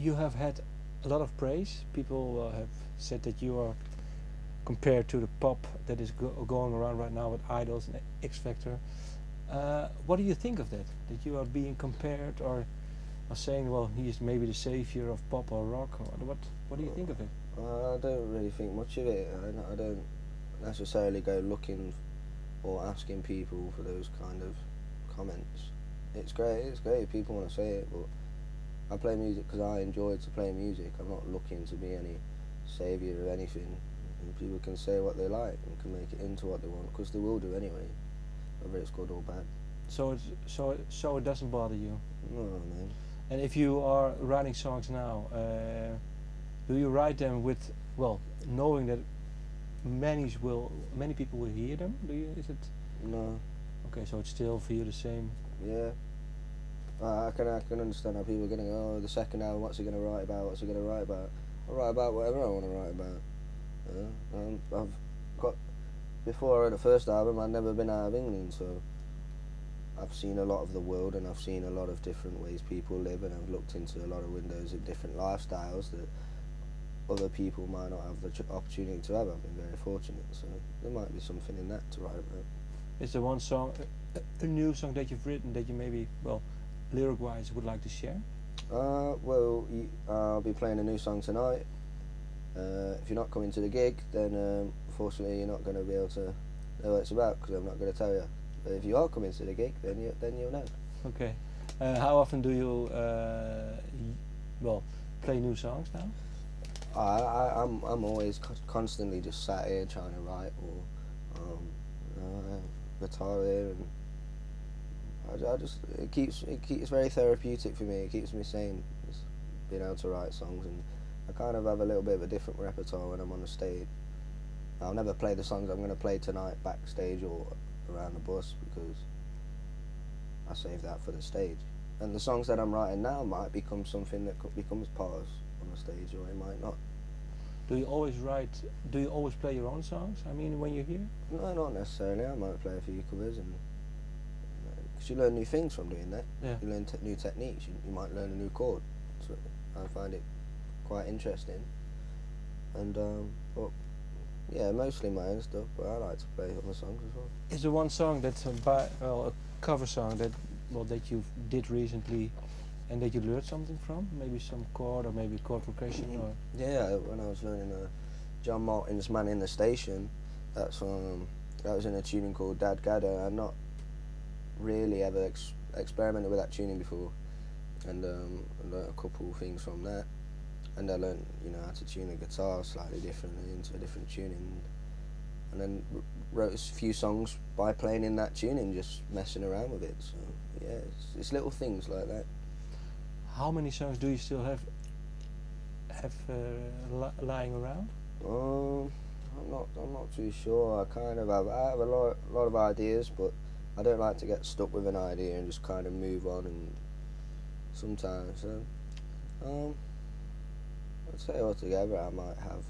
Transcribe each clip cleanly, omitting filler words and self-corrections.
you have had a lot of praise. People have said that you are compared to the pop that is going around right now with Idols and X Factor. What do you think of that? That you are being compared, or are saying, well, he is maybe the savior of pop or rock, or what do you think of it? I don't really think much of it. I don't necessarily go looking or asking people for those kind of comments. It's great if people want to say it, but I play music because I enjoy to play music. I'm not looking to be any saviour of anything. And people can say what they like and can make it into what they want, because they will do anyway, whether it's good or bad. So it doesn't bother you? No, man. And if you are writing songs now, do you write them with, well, knowing that many people will hear them? Is it? No. Okay, so it's still for you the same. Yeah. I can understand how people are going to go, oh, the second album, what's he going to write about? What's he going to write about? I'll write about whatever I want to write about. I've got, before I wrote the first album, I'd never been out of England, so I've seen a lot of the world, and I've seen a lot of different ways people live, and I've looked into a lot of windows of different lifestyles that other people might not have the opportunity to have. I've been very fortunate, so there might be something in that to write about. Is there one song, a new song that you've written that you maybe, well, lyric-wise would like to share? Well, I'll be playing a new song tonight. If you're not coming to the gig, then unfortunately you're not going to be able to know what it's about, because I'm not going to tell you. But if you are coming to the gig, then you'll know. Okay. How often do you, well, play new songs now? I'm always constantly just sat here trying to write, or guitar here, and it keeps very therapeutic for me. It keeps me sane, just being able to write songs, and I kind of have a little bit of a different repertoire when I'm on the stage. I'll never play the songs I'm going to play tonight backstage or around the bus, because I save that for the stage. And the songs that I'm writing now might become something that becomes part of on the stage, or it might not. Do you always play your own songs? I mean, when you're here? No, not necessarily. I might play a few covers, and because you learn new things from doing that. Yeah. You learn new techniques. You might learn a new chord. So I find it quite interesting. And but yeah, mostly my own stuff. But I like to play other songs as well. Is there one song that's a cover song that you did recently, and that you learned something from? Maybe some chord, or maybe chord progression, or? Yeah, when I was learning John Martin's "Man in the Station," that was in a tuning called Dad Gadda. I'd not really ever experimented with that tuning before, and I learned a couple of things from that. And I learned, how to tune a guitar slightly differently into a different tuning, and then wrote a few songs by playing in that tuning, just messing around with it. So yeah, it's little things like that. How many songs do you still have lying around? I'm not too sure. I have a lot of ideas, but I don't like to get stuck with an idea and just kind of move on. And sometimes, I'd say altogether I might have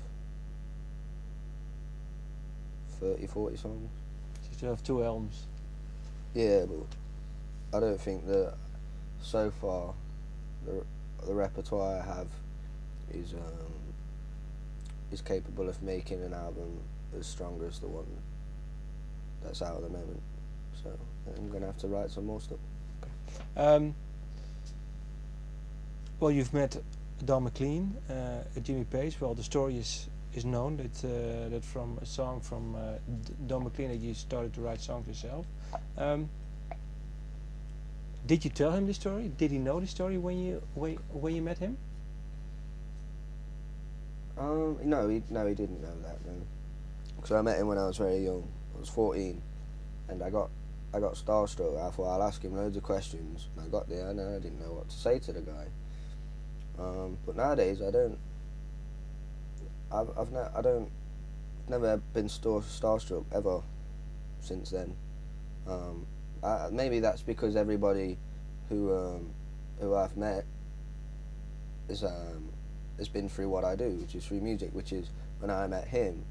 30, 40 songs. So you still have 2 albums? Yeah, but I don't think that so far the repertoire I have is capable of making an album as strong as the one that's out at the moment. So I'm going to have to write some more stuff. Okay. Well, you've met Don McLean, Jimmy Page. Well, the story is known that from a song from Don McLean that you started to write songs yourself. Did you tell him the story? Did he know the story when you met him? No, he didn't know that. No, because I met him when I was very young. I was 14, and I got starstruck. I thought I'll ask him loads of questions. And I got there and I didn't know what to say to the guy. But nowadays I don't. I've never been starstruck ever since then. Maybe that's because everybody who I've met has been through what I do, which is through music. Which is, when I met him,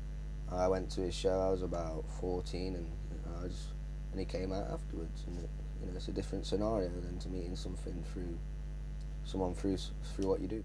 I went to his show. I was about 14, and he came out afterwards. And it's a different scenario than to meeting someone through what you do.